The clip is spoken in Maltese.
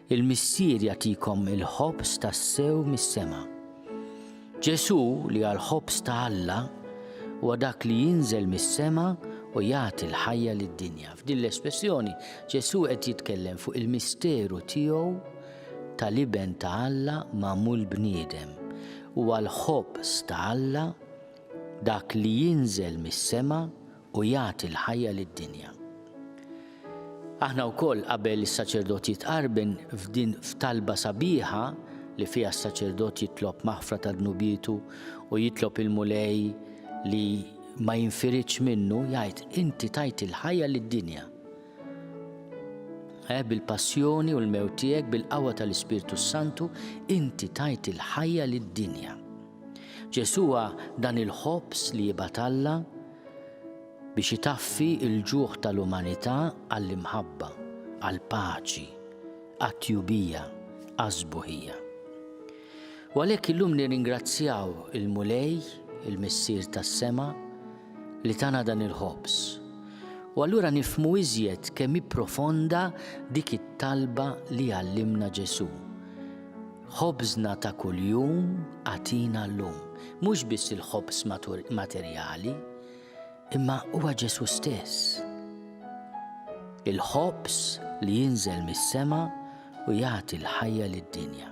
il-missier jagħtikom il-ħobs tas-sew mis-sema. Ġesu li għal-ħobs ta' Alla huwa dak li jinżel mis-sema u jagħti l-ħajja lid-dinja. F'din l-espressjoni Ġesu qed jitkellem fuq il-misteru tiegħu tal-iben ta' Alla magħmul bniedem. Huwa l-ħobs ta' Alla dak li jinżel mis-sema u jagħti l-ħajja lid-dinja. Aħna wkoll qabel is-saċerdot jitqarben f'talba sabiħa li fiha s-saċerdot jitlob maħfra tad-dnubietu u jitlob il-mulej li ma jinfiritx minnu jgħid inti tajt il-ħajja lid-dinja. Bil-passjoni u l-mewt tiegħek bil-qawwa tal-Ispirtu Santu inti tajt il-ħajja lid-dinja. Ġesu dan il-ħobs li jibgħat Alla biex itaffi il-ġuħ tal-umanità għall-imħabba, għall-paċi, għat-tjubija, għaż-sbuħija. U għalhekk illum nirringrazzjaw il-mulej, il-missier tas-sema li tana dan il-ħobs. U allura nifhmu iżjed kemm hi profonda dik it-talba li għallimna Ġesu. Ħobżna ta' kuljum għatina llum, mhux biss il-ħobs materjali, imma huwa Ġesu stess. Il-ħobs li jinżel mis-sema u jagħti l-ħajja lid-dinja.